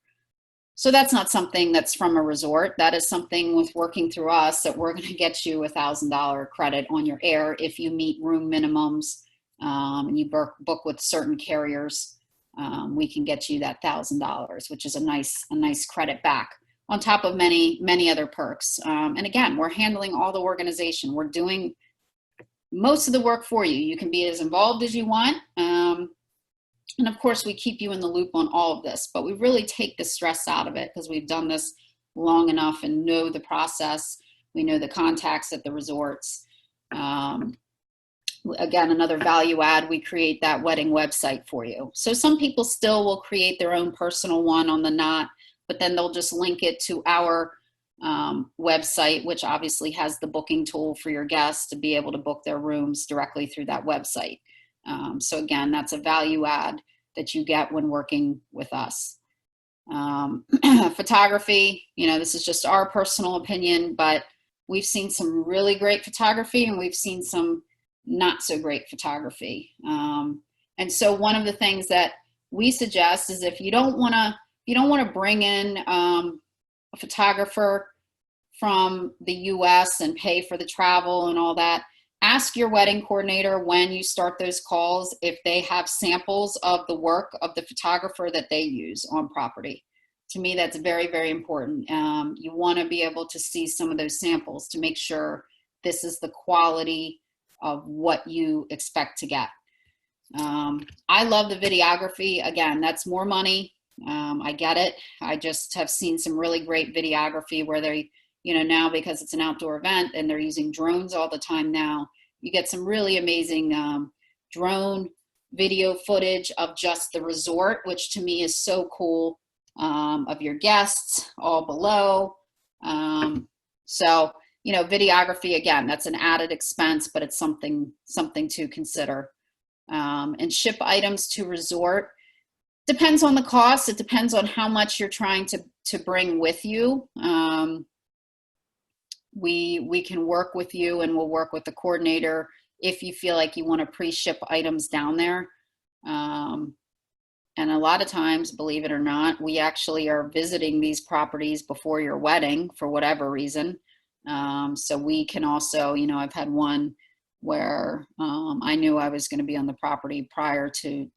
So that's not something that's from a resort. That is something with working through us that we're going to get you $1,000 credit on your air if you meet room minimums. And you book with certain carriers, we can get you that $1,000, which is a nice credit back on top of many, many other perks. And again, we're handling all the organization. We're doing most of the work for you. You can be as involved as you want. And of course, we keep you in the loop on all of this, but we really take the stress out of it because we've done this long enough and know the process. We know the contacts at the resorts. Again, another value add, we create that wedding website for you. So some people still will create their own personal one on the Knot, but then they'll just link it to our website, which obviously has the booking tool for your guests to be able to book their rooms directly through that website. So again, that's a value add that you get when working with us. Photography, this is just our personal opinion, but we've seen some really great photography and we've seen some not so great photography. And so one of the things that we suggest is if you don't want to bring in a photographer from the US and pay for the travel and all that, ask your wedding coordinator when you start those calls if they have samples of the work of the photographer that they use on property. To me, that's very, very important. You want to be able to see some of those samples to make sure this is the quality of what you expect to get. I love the videography. Again, that's more money. I get it. I just have seen some really great videography where they, now because it's an outdoor event and they're using drones all the time now, you get some really amazing drone video footage of just the resort, which to me is so cool, of your guests all below. So, videography, again, that's an added expense, but it's something to consider. And ship items to resort. Depends on the cost. It depends on how much you're trying to bring with you. We can work with you and we'll work with the coordinator if you feel like you want to pre-ship items down there. And a lot of times, believe it or not, we actually are visiting these properties before your wedding for whatever reason. So we can also, I've had one where I knew I was going to be on the property prior to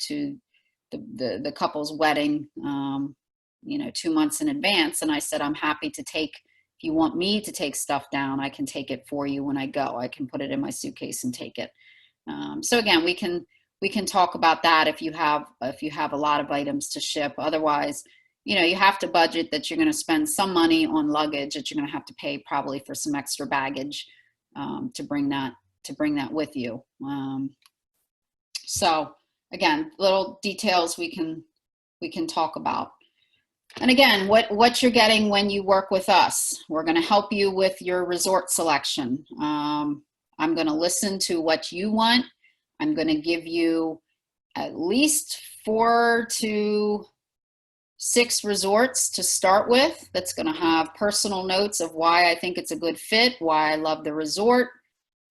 the couple's wedding, 2 months in advance. And I said, I'm happy to take, if you want me to take stuff down, I can take it for you when I go. I can put it in my suitcase and take it. So again, we can talk about that if you have a lot of items to ship. Otherwise, you have to budget that you're going to spend some money on luggage, that you're going to have to pay probably for some extra baggage to bring that with you. So again, little details we can talk about. And again, what you're getting when you work with us. We're going to help you with your resort selection. I'm going to listen to what you want. I'm going to give you at least 4 to 6 resorts to start with. That's going to have personal notes of why I think it's a good fit, why I love the resort.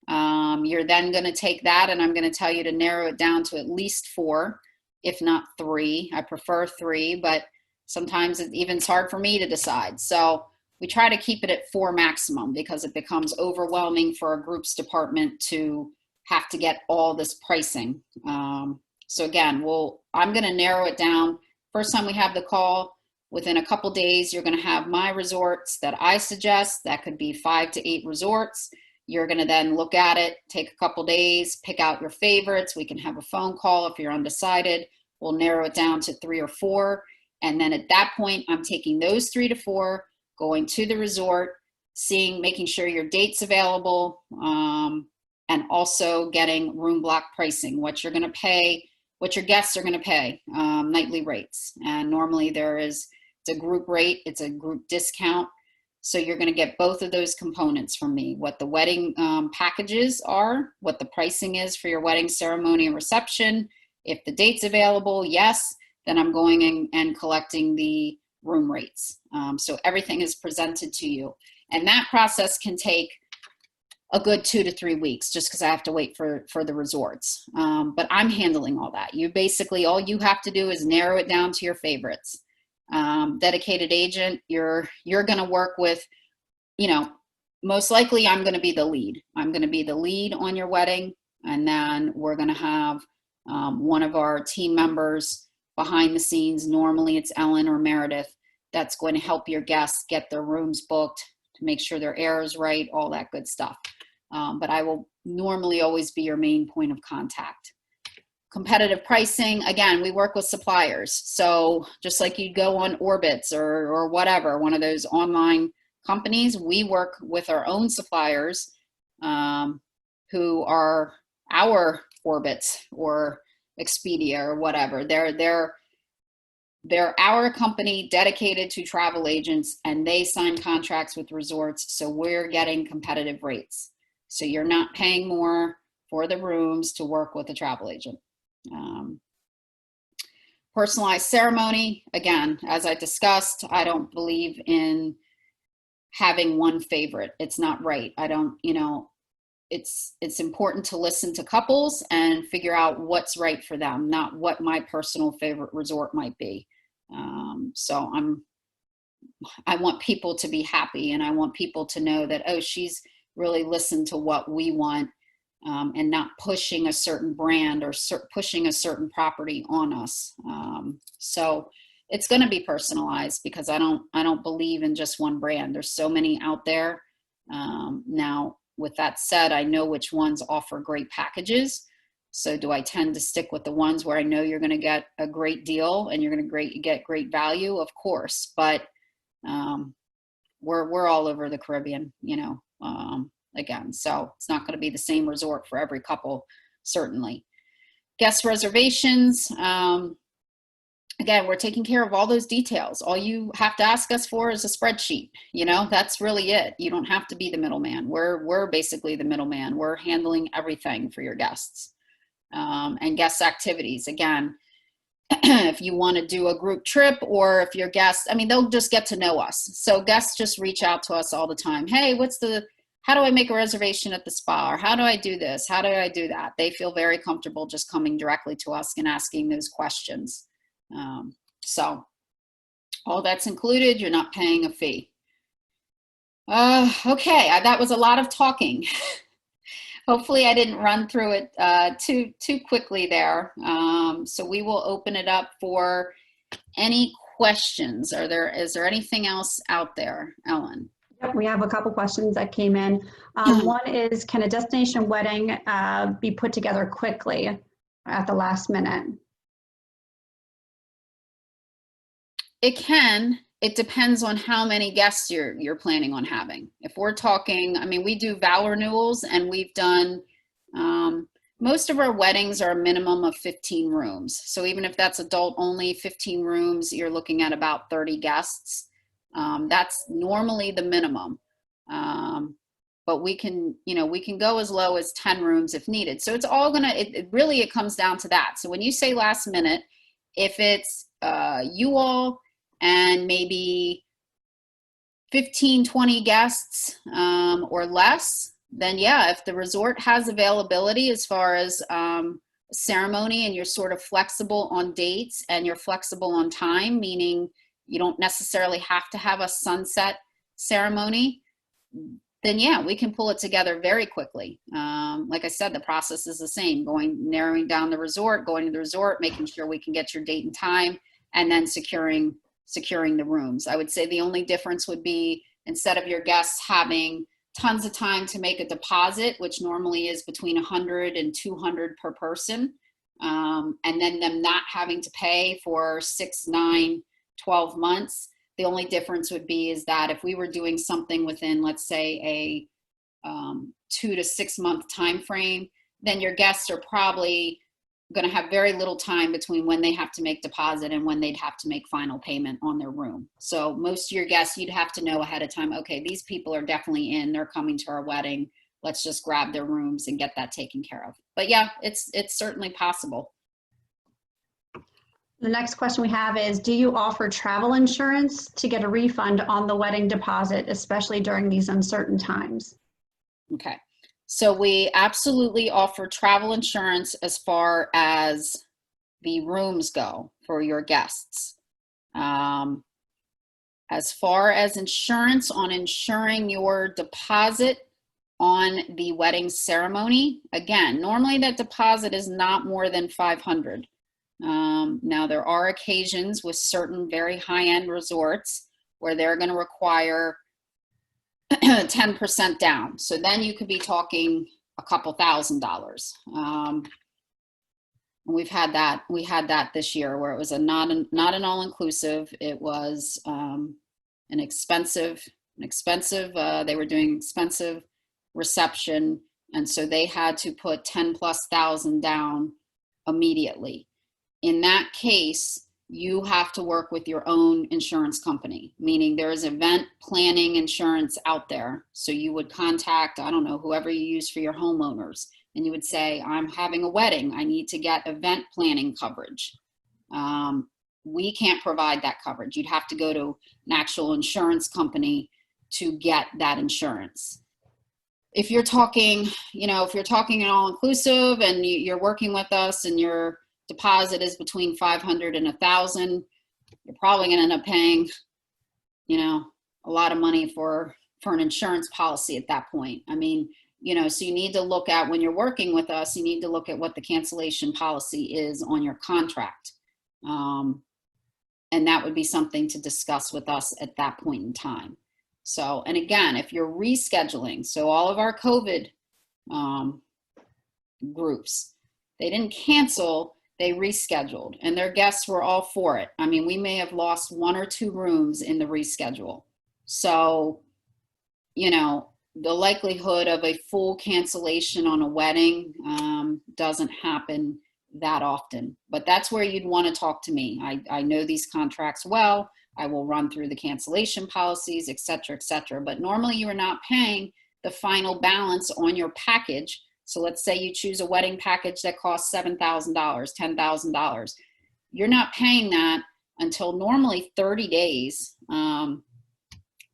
You're then going to take that and I'm going to tell you to narrow it down to at least 4, if not 3. I prefer 3, but sometimes it's hard for me to decide. So we try to keep it at 4 maximum because it becomes overwhelming for a groups department to have to get all this pricing. So again, I'm going to narrow it down. First time we have the call, within a couple days, you're going to have my resorts that I suggest. That could be 5 to 8 resorts. You're going to then look at it, take a couple days, pick out your favorites. We can have a phone call if you're undecided. We'll narrow it down to 3 or 4. And then at that point, I'm taking those 3 to 4, going to the resort, making sure your date's available, and also getting room block pricing, what you're going to pay, what your guests are going to pay, nightly rates. And normally it's a group rate, it's a group discount. So you're going to get both of those components from me, what the wedding packages are, what the pricing is for your wedding ceremony and reception. If the date's available, yes, then I'm going in and collecting the room rates. So everything is presented to you. And that process can take a good 2 to 3 weeks just because I have to wait for the resorts. But I'm handling all that. All you have to do is narrow it down to your favorites. Dedicated agent, you're going to work with, most likely I'm going to be the lead. I'm going to be the lead on your wedding. And then we're going to have one of our team members behind the scenes. Normally it's Ellen or Meredith that's going to help your guests get their rooms booked to make sure their air is right, all that good stuff. But I will normally always be your main point of contact. Competitive pricing, again, we work with suppliers. So just like you'd go on Orbitz or whatever, one of those online companies, we work with our own suppliers who are our Orbitz or Expedia or whatever. They're our company dedicated to travel agents, and they sign contracts with resorts, so we're getting competitive rates. So you're not paying more for the rooms to work with a travel agent. Personalized ceremony, again, as I discussed, I don't believe in having one favorite. It's not right. I don't, you know, it's important to listen to couples and figure out what's right for them, not what my personal favorite resort might be. So I want people to be happy, and I want people to know that, oh, she's really listened to what we want, and not pushing a certain brand or pushing a certain property on us. So it's going to be personalized, because I don't believe in just one brand. There's so many out there. Now, with that said, I know which ones offer great packages. So do I tend to stick with the ones where I know you're going to get a great deal and you're going to get great value? Of course, but we're all over the Caribbean, you know, again, so it's not going to be the same resort for every couple, certainly. Guest reservations. Again, we're taking care of all those details. All you have to ask us for is a spreadsheet. You know, that's really it. You don't have to be the middleman. We're basically the middleman. We're handling everything for your guests. And guest activities. Again, if you want to do a group trip, or if your guests, I mean, they'll just get to know us. So guests just reach out to us all the time. Hey, how do I make a reservation at the spa? Or how do I do this? How do I do that? They feel very comfortable just coming directly to us and asking those questions. So all that's included. You're not paying a fee. Okay, that was a lot of talking. Hopefully I didn't run through it too quickly there. So we will open it up for any questions. Is there anything else out there, Ellen? Yep, we have a couple questions that came in. One is, can a destination wedding be put together quickly at the last minute? It can. It depends on how many guests you're planning on having. If we're talking, I mean, we do vow renewals, and we've done, most of our weddings are a minimum of 15 rooms. So even if that's adult only, 15 rooms, you're looking at about 30 guests. That's normally the minimum. But we can go as low as 10 rooms if needed. So it's all it comes down to that. So when you say last minute, if it's you all and maybe 15, 20 guests or less, then yeah, if the resort has availability as far as ceremony, and you're sort of flexible on dates and you're flexible on time, meaning you don't necessarily have to have a sunset ceremony, then yeah, we can pull it together very quickly. Like I said, the process is the same, narrowing down the resort, going to the resort, making sure we can get your date and time, and then securing the rooms. I would say the only difference would be, instead of your guests having tons of time to make a deposit, which normally is between 100 and 200 per person, and then them not having to pay for 6, 9, 12 months, the only difference would be is that if we were doing something within, let's say, a 2 to 6 month time frame, then your guests are probably going to have very little time between when they have to make deposit and when they'd have to make final payment on their room. So most of your guests, you'd have to know ahead of time, okay, these people are definitely they're coming to our wedding. Let's just grab their rooms and get that taken care of. But yeah, it's certainly possible. The next question we have is, do you offer travel insurance to get a refund on the wedding deposit, especially during these uncertain times? Okay. So we absolutely offer travel insurance as far as the rooms go for your guests. As far as insurance on insuring your deposit on the wedding ceremony, again, normally that deposit is not more than $500. Now there are occasions with certain very high-end resorts where they're going to require 10% down. So then you could be talking a couple $1,000s. We had that this year where it was not an all-inclusive. It was an expensive. They were doing expensive reception, and so they had to put 10,000+ down immediately. In that case, you have to work with your own insurance company, meaning there is event planning insurance out there. So you would contact, I don't know, whoever you use for your homeowners, and you would say, I'm having a wedding. I need to get event planning coverage. We can't provide that coverage. You'd have to go to an actual insurance company to get that insurance. If you're talking, if you're talking an all-inclusive and you're working with us and your deposit is between 500 and 1,000, you're probably going to end up paying, a lot of money for an insurance policy at that point. I mean, so you need to look at, when you're working with us, you need to look at what the cancellation policy is on your contract. And that would be something to discuss with us at that point in time. So, and again, if you're rescheduling, so all of our COVID groups, they didn't cancel, they rescheduled, and their guests were all for it. I mean, we may have lost 1 or 2 rooms in the reschedule. So, the likelihood of a full cancellation on a wedding doesn't happen that often, but that's where you'd want to talk to me. I know these contracts well. I will run through the cancellation policies, et cetera, but normally you are not paying the final balance on your package. So let's say you choose a wedding package that costs $7,000, $10,000. You're not paying that until normally 30 days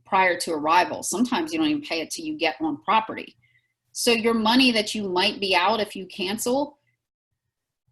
prior to arrival. Sometimes you don't even pay it till you get on property. So your money that you might be out if you cancel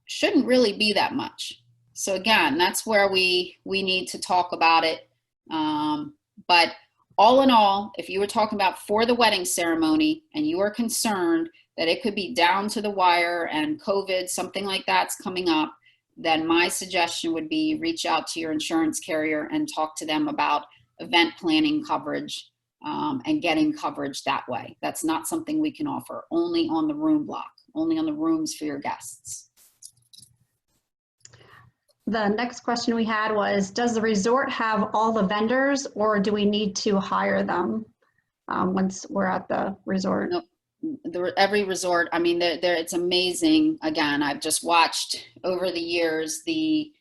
shouldn't really be that much. So again, that's where we need to talk about it. But all in all, if you were talking about for the wedding ceremony and you are concerned that it could be down to the wire and COVID, something like that's coming up, then my suggestion would be reach out to your insurance carrier and talk to them about event planning coverage and getting coverage that way. That's not something we can offer, only on the room block, only on the rooms for your guests. The next question we had was, does the resort have all the vendors or do we need to hire them once we're at the resort? Nope. Every resort, I mean, it's amazing. Again, I've just watched over the years the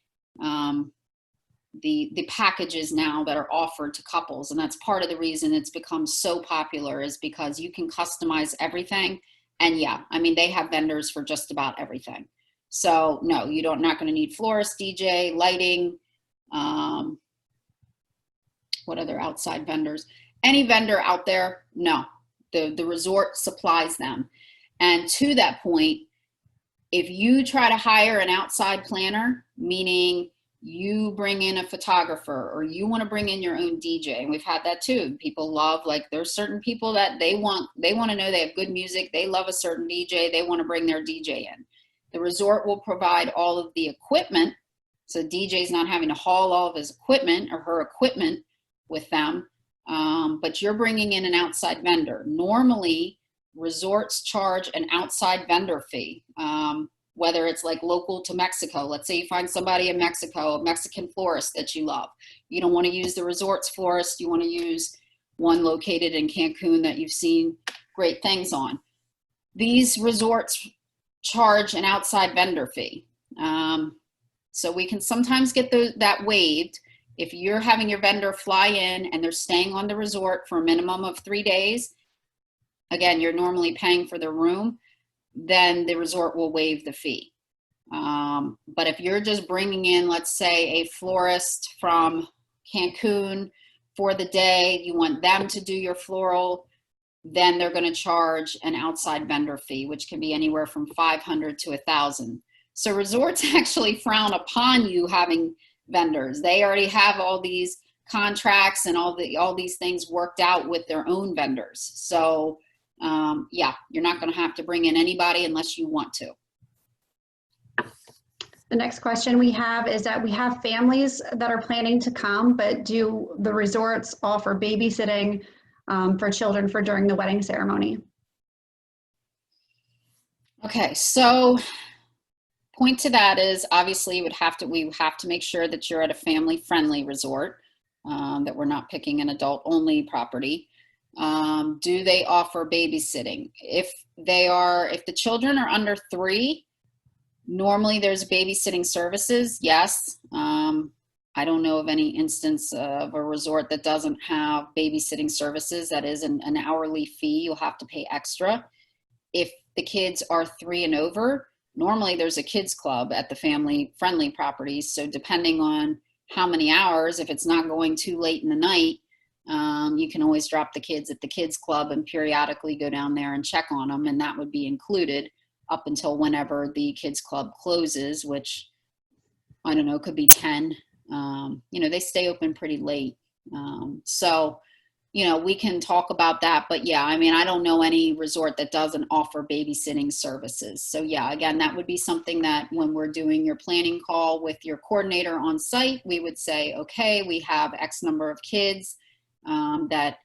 packages now that are offered to couples, and that's part of the reason it's become so popular, is because you can customize everything. And yeah, I mean, they have vendors for just about everything. So no, not going to need florist, DJ, lighting. What other outside vendors? Any vendor out there? No, the resort supplies them. And to that point, if you try to hire an outside planner, meaning you bring in a photographer or you want to bring in your own DJ, and we've had that too. People love, like, there's certain people that they want to know they have good music. They love a certain DJ. They want to bring their DJ in. The resort will provide all of the equipment, so DJ's not having to haul all of his equipment or her equipment with them, but you're bringing in an outside vendor. Normally, resorts charge an outside vendor fee, whether it's like local to Mexico. Let's say you find somebody in Mexico, a Mexican florist that you love. You don't want to use the resort's florist. You want to use one located in Cancun that you've seen great things on. These resorts charge an outside vendor fee. So we can sometimes get that waived. If you're having your vendor fly in and they're staying on the resort for a minimum of 3 days, again, you're normally paying for the room, then the resort will waive the fee. But if you're just bringing in, let's say, a florist from Cancun for the day, you want them to do your floral, then they're going to charge an outside vendor fee, which can be anywhere from $500 to $1,000. So resorts actually frown upon you having vendors. They already have all these contracts and all these things worked out with their own vendors. So yeah, you're not going to have to bring in anybody unless you want to. The next question we have is that we have families that are planning to come, but do the resorts offer babysitting for children for during the wedding ceremony? Okay, so point to that is obviously we have to make sure that you're at a family-friendly resort, that we're not picking an adult-only property. Do they offer babysitting? If the children are under 3, normally there's babysitting services, yes. I don't know of any instance of a resort that doesn't have babysitting services. That is an hourly fee. You'll have to pay extra. If the kids are 3 and over, normally there's a kids club at the family-friendly properties. So depending on how many hours, if it's not going too late in the night, You can always drop the kids at the kids club and periodically go down there and check on them, and that would be included up until whenever the kids club closes, which I don't know, could be 10. They stay open pretty late. So we can talk about that, but yeah, I mean, I don't know any resort that doesn't offer babysitting services. So yeah, again, that would be something that when we're doing your planning call with your coordinator on site, we would say, okay, we have X number of kids that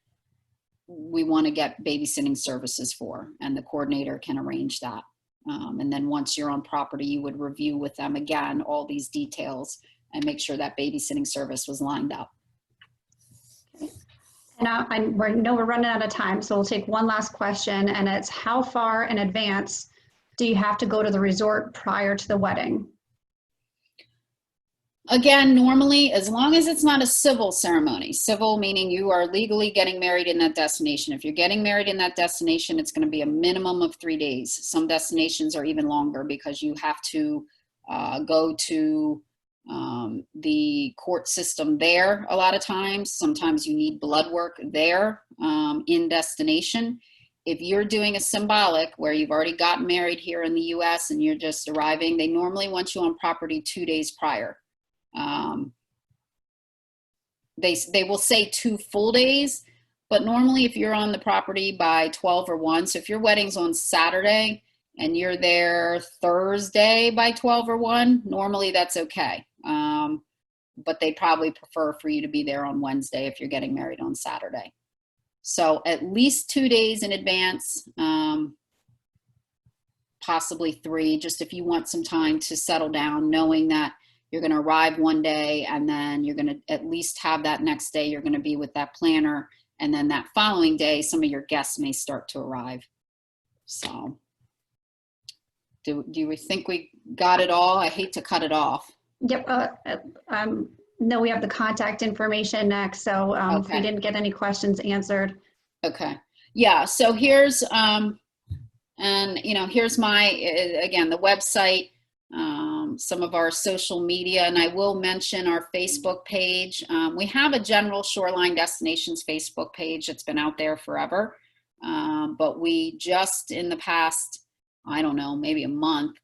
we want to get babysitting services for, and the coordinator can arrange that. And then once you're on property, you would review with them again all these details and make sure that babysitting service was lined up. And I know we're running out of time, so we'll take one last question, and it's how far in advance do you have to go to the resort prior to the wedding? Again, normally, as long as it's not a civil ceremony, civil meaning you are legally getting married in that destination. If you're getting married in that destination, it's going to be a minimum of 3 days. Some destinations are even longer because you have to go to the court system there a lot of times. Sometimes you need blood work there in destination. If you're doing a symbolic where you've already gotten married here in the US and you're just arriving, they normally want you on property 2 days prior. They will say 2 full days, but normally if you're on the property by 12 or 1, so if your wedding's on Saturday and you're there Thursday by 12 or 1, normally that's okay. But they probably prefer for you to be there on Wednesday if you're getting married on Saturday. So at least 2 days in advance, possibly 3, just if you want some time to settle down, knowing that you're going to arrive one day and then you're going to at least have that next day, you're going to be with that planner. And then that following day, some of your guests may start to arrive. So do we think we got it all? I hate to cut it off. Yep. No, we have the contact information next. So if we didn't get any questions answered. Okay. Yeah. So here's, here's my, again, the website, some of our social media, and I will mention our Facebook page. We have a general Shoreline Destinations Facebook page that's been out there forever. But we just in the past, I don't know, maybe a month,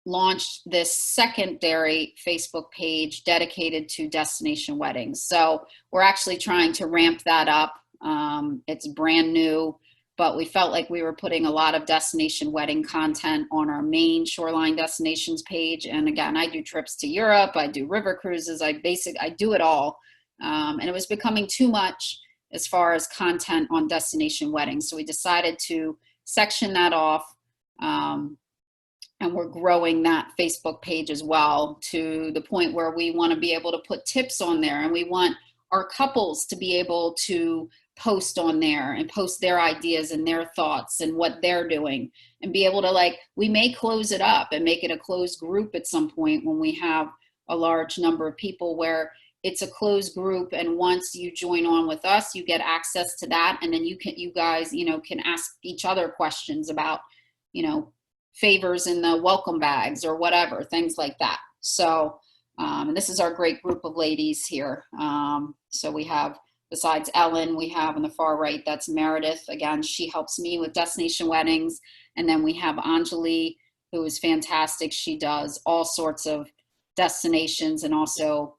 launched this secondary Facebook page dedicated to destination weddings. So we're actually trying to ramp that up. It's brand new, but we felt like we were putting a lot of destination wedding content on our main Shoreline Destinations page. And again, I do trips to Europe, I do river cruises, I do it all. And it was becoming too much as far as content on destination weddings. So we decided to section that off. And we're growing that Facebook page as well to the point where we want to be able to put tips on there, and we want our couples to be able to post on there and post their ideas and their thoughts and what they're doing, and be able to, we may close it up and make it a closed group at some point when we have a large number of people where it's a closed group, and once you join on with us, you get access to that, and then you guys can ask each other questions about favors in the welcome bags or whatever, things like that. So and this is our great group of ladies here. So we have, besides Ellen, we have on the far right, that's Meredith. Again, she helps me with destination weddings. And then we have Anjali, who is fantastic. She does all sorts of destinations and also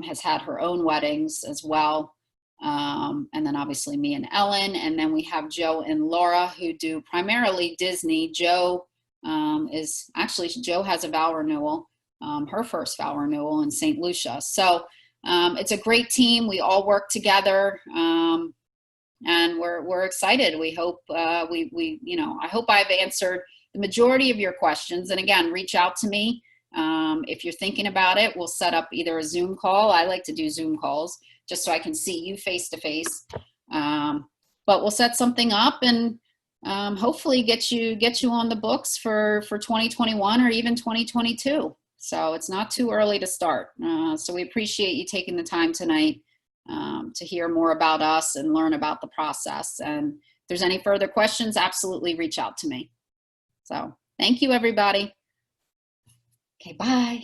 has had her own weddings as well. And then obviously me and Ellen. And then we have Joe and Laura, who do primarily Disney. Joe Joe has a vow renewal, her first vow renewal in St. Lucia. So it's a great team. We all work together, and we're excited. We hope I hope I've answered the majority of your questions. And again, reach out to me if you're thinking about it. We'll set up either a Zoom call. I like to do Zoom calls just so I can see you face to face. But we'll set something up and hopefully get you on the books for 2021 or even 2022. So it's not too early to start. So we appreciate you taking the time tonight to hear more about us and learn about the process. And if there's any further questions, absolutely reach out to me. So thank you, everybody. Okay, bye.